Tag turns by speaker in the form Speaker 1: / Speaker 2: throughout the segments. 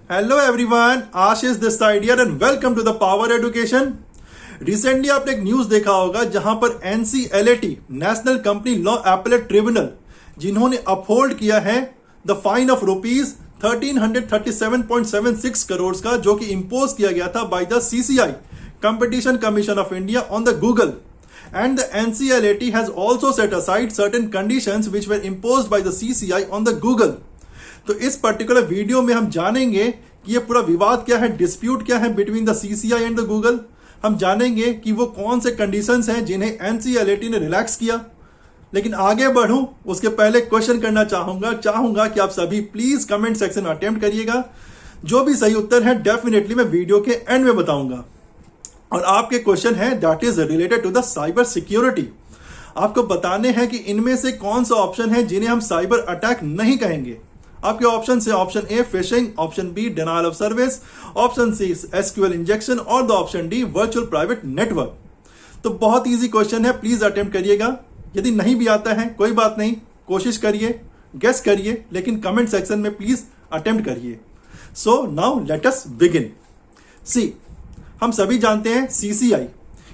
Speaker 1: Hello everyone, Ashish this side here and welcome to the power education. Recently आपने एक news देखा होगा जहां पर NCLAT national company law appellate tribunal जिन्होंने अपहोल्ड किया है the fine of rupees 1337.76 crore का, जो कि इंपोज किया गया था by the CCI competition commission of India on the Google, and the NCLAT has also set aside certain conditions which were imposed by the CCI on the Google। तो इस particular video में हम जानेंगे कि ये पूरा विवाद क्या है, डिस्प्यूट क्या है between the CCI and the Google. हम जानेंगे कि वो कौन से कंडीशंस हैं जिन्हें NCLAT ने रिलैक्स किया। लेकिन आगे बढ़ूं उसके पहले क्वेश्चन करना चाहूंगा कि आप सभी प्लीज कमेंट सेक्शन में अटेम्प्ट करिएगा। जो भी सही उत्तर है डेफिनेटली मैं वीडियो के एंड में बताऊंगा। और आपके क्वेश्चन है that is related to the cyber security. आपको बताने हैं कि इनमें से कौन सा ऑप्शन है जिन्हें हम साइबर अटैक नहीं कहेंगे। आपके ऑप्शन से option A phishing, option B denial of service, option C SQL injection और the option D virtual private network. तो बहुत इजी क्वेश्चन है, प्लीज अटेम्प्ट करिएगा। यदि नहीं भी आता है कोई बात नहीं, कोशिश करिए, गेस करिए, लेकिन कमेंट सेक्शन में प्लीज अटेम्प्ट करिए। So now let us begin. See, हम सभी जानते हैं सीसीआई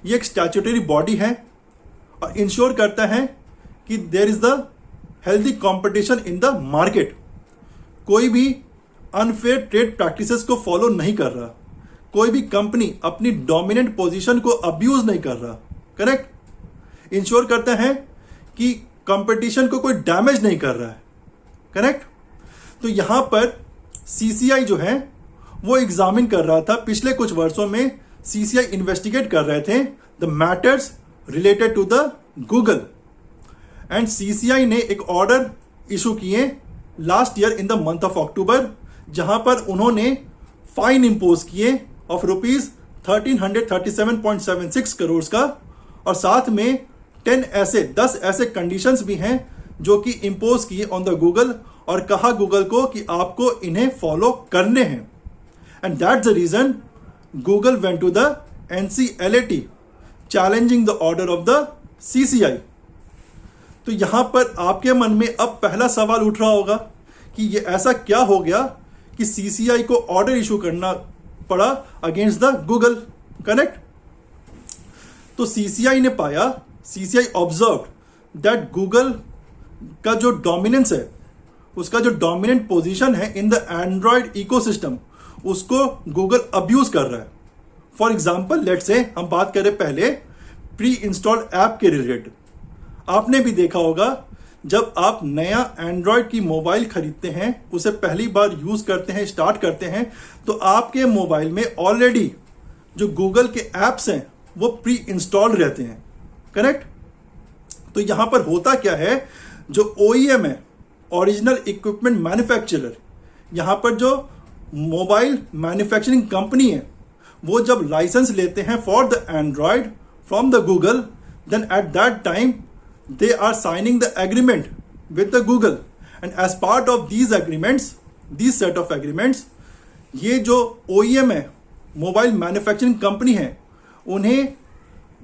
Speaker 1: ये एक स्टैट्यूटरी बॉडी है और इंश्योर करता है कि there is the healthy competition in the market. कोई भी अनफेयर ट्रेड प्रैक्टिसेस को फॉलो नहीं कर रहा, कोई भी कंपनी अपनी डोमिनेंट पोजीशन को अब्यूज नहीं कर रहा। करेक्ट। इंश्योर करता है कि कंपटीशन को कोई डैमेज नहीं कर रहा है। करेक्ट। तो यहां पर सीसीआई जो है वो एग्जामिन कर रहा था, पिछले कुछ वर्षों में सीसीआई इन्वेस्टिगेट कर रहे थे the matters related to the Google, and CCI ने एक ऑर्डर इशू किए last year in the month of October, जहां पर उन्होंने फाइन इंपोज किए ऑफ रुपीज 1337.76 करोड़ का, और साथ में 10 ऐसे कंडीशंस भी हैं जो कि इंपोज किए ऑन द गूगल, और कहा गूगल को कि आपको इन्हें फॉलो करने हैं। And that's the reason Google went to the NCLAT challenging the order of the CCI। तो यहां पर आपके मन में अब पहला सवाल उठ रहा होगा कि ये ऐसा क्या हो गया कि CCI को ऑर्डर इशू करना पड़ा अगेंस्ट द गूगल। करेक्ट। तो CCI ने पाया, CCI ऑब्जर्व्ड दैट गूगल का जो डोमिनेंस है, उसका जो डोमिनेंट पोजीशन है इन द एंड्रॉयड इकोसिस्टम, उसको गूगल अब्यूज कर रहा है। फॉर एग्जाम्पल लेट्स से हम बात करें पहले प्री इंस्टॉल्ड ऐप के रिलेटेड। आपने भी देखा होगा जब आप नया एंड्रॉयड की मोबाइल खरीदते हैं, उसे पहली बार यूज करते हैं, स्टार्ट करते हैं, तो आपके मोबाइल में ऑलरेडी जो गूगल के एप्स हैं वो प्री इंस्टॉल्ड रहते हैं। करेक्ट। तो यहां पर होता क्या है, जो OEM है, ओरिजिनल इक्विपमेंट मैन्युफैक्चरर, यहां पर जो मोबाइल मैन्युफैक्चरिंग कंपनी है, वो जब लाइसेंस लेते हैं for the Android from the Google, then at that time they are signing the agreement with the Google, and as part of these agreements, these set of agreements, ये जो OEM है, mobile manufacturing company है, उन्हें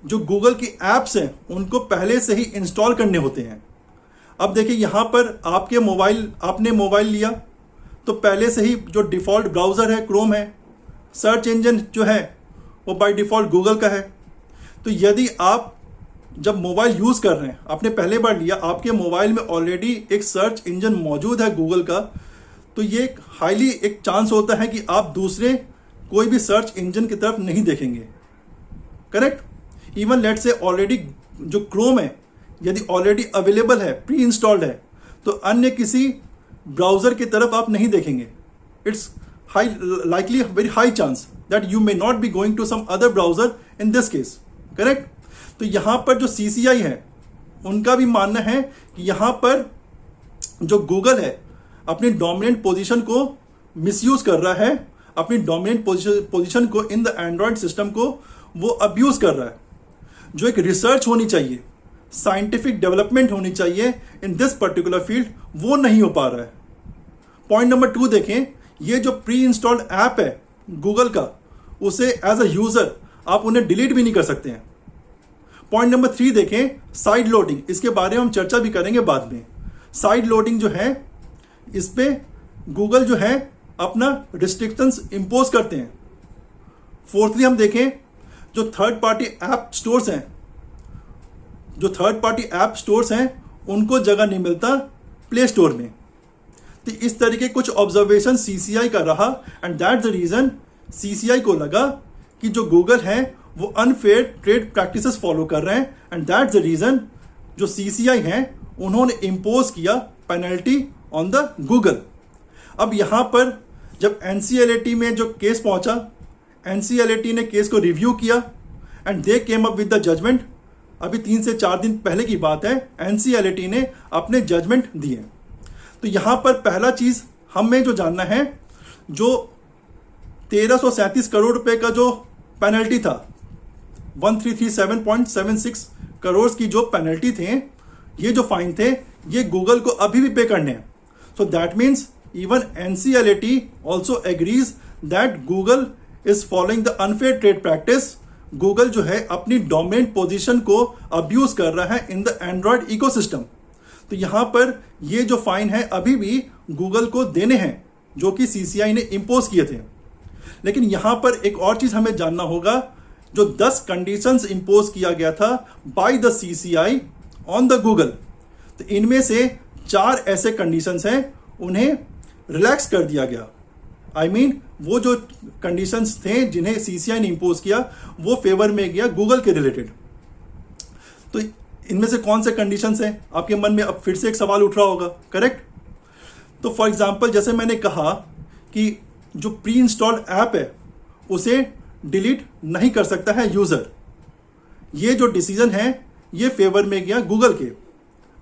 Speaker 1: जो Google की apps हैं उनको पहले से ही इंस्टॉल करने होते हैं। अब देखिए यहां पर आपने मोबाइल लिया तो पहले से ही जो डिफॉल्ट ब्राउजर है क्रोम है, सर्च इंजन जो है वो बाय डिफॉल्ट गूगल का है। तो यदि आप जब मोबाइल यूज कर रहे हैं, आपने पहले बार लिया, आपके मोबाइल में ऑलरेडी एक सर्च इंजन मौजूद है गूगल का, तो ये हाईली एक चांस होता है कि आप दूसरे कोई भी सर्च इंजन की तरफ नहीं देखेंगे। करेक्ट। इवन लेट से ऑलरेडी जो क्रोम है यदि ऑलरेडी अवेलेबल है, प्री इंस्टॉल्ड है, तो अन्य किसी ब्राउजर की तरफ आप नहीं देखेंगे। It's likely very high chance that you may not be going to some other browser in this case। Correct. तो यहां पर जो CCI है उनका भी मानना है कि यहां पर जो गूगल है अपनी डोमिनेंट पोजीशन को मिसयूज कर रहा है, अपनी डोमिनेंट पोजीशन को इन द एंड्रॉयड सिस्टम को वो अब्यूज कर रहा है। जो एक रिसर्च होनी चाहिए, साइंटिफिक डेवलपमेंट होनी चाहिए इन दिस पर्टिकुलर फील्ड, वो नहीं हो पा रहा है। पॉइंट नंबर 2 देखें, ये जो प्री इंस्टॉल्ड ऐप है गूगल का, उसे एज अ यूजर आप उन्हें डिलीट भी नहीं कर सकते हैं। पॉइंट नंबर 3 देखें, साइड लोडिंग, इसके बारे में हम चर्चा भी करेंगे बाद में। साइड लोडिंग जो है, इस पे गूगल जो है अपना रिस्ट्रिक्शंस इंपोज करते हैं। फोर्थली हम देखें, जो थर्ड पार्टी ऐप स्टोर्स हैं उनको जगह नहीं मिलता प्ले स्टोर में। तो इस तरीके कुछ ऑब्जर्वेशन सीसीआई का रहा and that's the reason CCI को लगा कि जो गूगल है वो अनफेयर ट्रेड प्रैक्टिसेस फॉलो कर रहे हैं एंड दैट्स द रीजन जो सीसीआई हैं उन्होंने इंपोज किया पेनल्टी ऑन द गूगल। अब यहां पर जब एनसीएलएटी में जो केस पहुंचा, एनसीएलएटी ने केस को रिव्यू किया and they came up with the judgement. अभी 3 से 4 दिन पहले की बात है, एनसीएलएटी ने अपने जजमेंट दिए। तो यहां पर पहला चीज हमें जो जानना है, जो 1337 करोड़ रुपए का जो पेनल्टी था, 1337.76 करोड़ की जो पेनल्टी थे, ये जो फाइन थे, ये गूगल को अभी भी पे करने हैं। So that means even NCLAT also agrees that Google is following the unfair trade practice. Google जो है अपनी डोमिनेंट पोजीशन को अब्यूज कर रहा है इन द एंड्रॉयड इकोसिस्टम। तो यहां पर ये जो फाइन है अभी भी गूगल को देने हैं जो कि सीसीआई ने इंपोज किए थे। लेकिन यहां पर एक और चीज हमें जानना होगा, जो 10 कंडीशंस इंपोज किया गया था by the CCI on the Google, तो इनमें से 4 ऐसे कंडीशंस हैं उन्हें रिलैक्स कर दिया गया। आई मीन वो जो कंडीशंस थे जिन्हें सीसीआई ने इंपोज किया वो फेवर में गया गूगल के रिलेटेड। तो इनमें से कौन से कंडीशंस हैं, आपके मन में अब फिर से एक सवाल उठ रहा होगा, करेक्ट? तो फॉर एग्जांपल जैसे मैंने कहा कि जो प्री इंस्टॉल्ड ऐप है उसे डिलीट नहीं कर सकता है यूजर। ये जो डिसीजन है ये फेवर में गया गूगल के।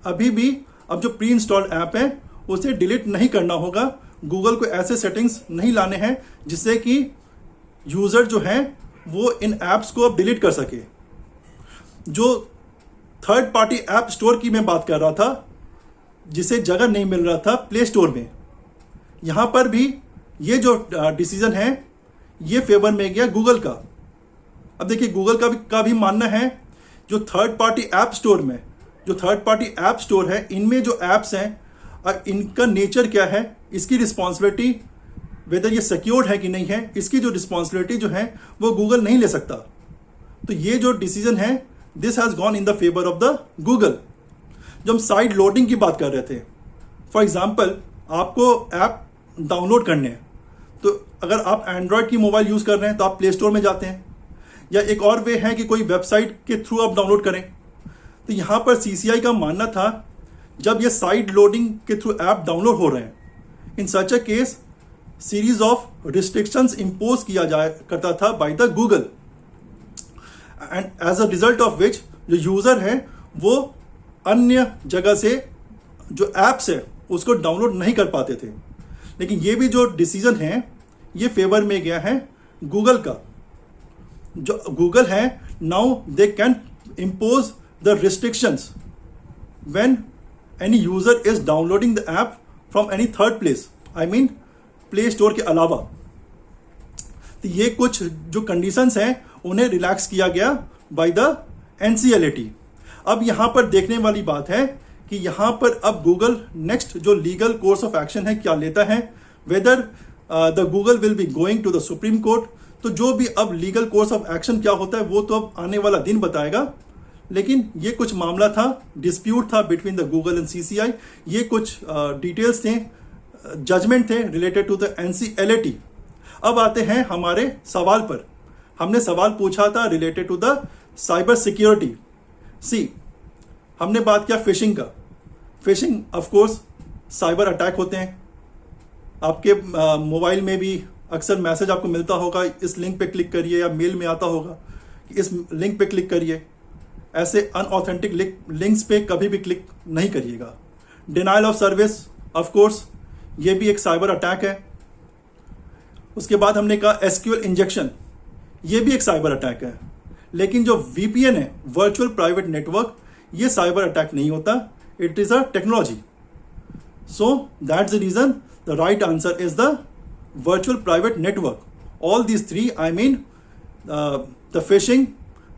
Speaker 1: अभी भी अब जो प्री इंस्टॉल्ड ऐप है उसे डिलीट नहीं करना होगा। गूगल को ऐसे सेटिंग्स नहीं लाने हैं जिससे कि यूजर जो है वो इन ऐप्स को अब डिलीट कर सके। जो थर्ड पार्टी ऐप स्टोर की मैं बात कर रहा था, जिसे जगह नहीं मिल रहा था प्ले स्टोर में, यहां पर भी ये जो डिसीजन है ये फेवर में गया गूगल का। अब देखिए गूगल का भी मानना है जो थर्ड पार्टी ऐप स्टोर में, जो थर्ड पार्टी ऐप स्टोर है, इनमें जो ऐप्स हैं इनका नेचर क्या है, इसकी रिस्पॉन्सिबिलिटी, वेदर ये सिक्योर्ड है कि नहीं है, इसकी जो रिस्पॉन्सिबिलिटी जो है वो गूगल नहीं ले सकता। तो ये जो डिसीजन है this has gone in the favour of the Google. जब हम साइड लोडिंग की बात कर रहे थे, फॉर एग्जाम्पल आपको ऐप डाउनलोड करने हैं, तो अगर आप एंड्रॉयड की मोबाइल यूज कर रहे हैं तो आप प्ले स्टोर में जाते हैं, या एक और वे है कि कोई वेबसाइट के थ्रू आप डाउनलोड करें। तो यहां पर सीसीआई का मानना था जब ये साइड लोडिंग के थ्रू ऐप डाउनलोड हो रहे हैं, in such a case series of restrictions impose किया जाया करता था by the Google, and as a result of which जो यूजर है वो अन्य जगह से जो एप्स है उसको डाउनलोड नहीं कर पाते थे। लेकिन ये भी जो डिसीजन है ये फेवर में गया है गूगल का। जो गूगल है now they can impose the restrictions when any user is downloading the app from any third place, I mean play store के अलावा। तो ये कुछ जो कंडीशंस हैं उन्हें रिलैक्स किया गया बाय द एनसीएलएटी। अब यहां पर देखने वाली बात है कि यहां पर अब गूगल नेक्स्ट जो लीगल कोर्स ऑफ एक्शन है क्या लेता है, whether the Google will be going to the Supreme Court. तो जो भी अब लीगल कोर्स ऑफ एक्शन क्या होता है वो तो अब आने वाला दिन बताएगा। लेकिन ये कुछ मामला था, डिस्प्यूट था between the Google and CCI, ये कुछ डिटेल्स थे, जजमेंट थे रिलेटेड टू द एनसीएलएटी। अब आते हैं हमारे सवाल पर। हमने सवाल पूछा था related to the cyber security. See, हमने बात किया फिशिंग का। Phishing of course cyber attack होते हैं। आपके मोबाइल में भी अक्सर मैसेज आपको मिलता होगा, इस लिंक पे क्लिक करिए, या मेल में आता होगा कि इस लिंक पे क्लिक करिए। ऐसे अनऑथेंटिक लिंक्स पे कभी भी क्लिक नहीं करिएगा। Denial of service, of course ये भी एक साइबर अटैक है। उसके बाद हमने कहा एसक्यूएल इंजेक्शन, ये भी एक साइबर अटैक है। लेकिन जो वीपीएन है, वर्चुअल प्राइवेट नेटवर्क, ये साइबर अटैक नहीं होता, it is a technology. So that's the reason the right answer is the virtual private network. All these three, I mean the phishing,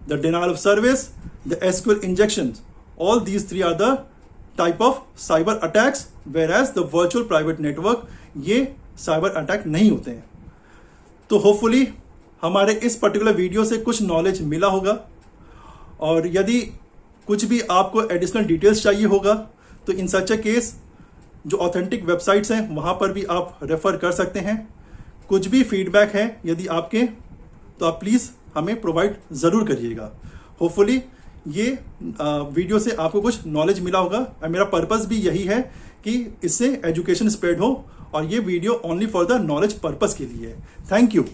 Speaker 1: the denial of service, the SQL injections, all these three are the type of cyber attacks, whereas the virtual private network, ये cyber attack नहीं होते हैं। तो hopefully हमारे इस particular video से कुछ knowledge मिला होगा, और यदि कुछ भी आपको एडिशनल डिटेल्स चाहिए होगा तो इन सच ए केस जो ऑथेंटिक वेबसाइट्स हैं वहाँ पर भी आप रेफर कर सकते हैं। कुछ भी फीडबैक है यदि आपके, तो आप प्लीज़ हमें प्रोवाइड ज़रूर करिएगा। होपफुली ये वीडियो से आपको कुछ नॉलेज मिला होगा, और मेरा पर्पस भी यही है कि इससे एजुकेशन स्प्रेड हो, और ये video only for the knowledge purpose के लिए है। Thank you.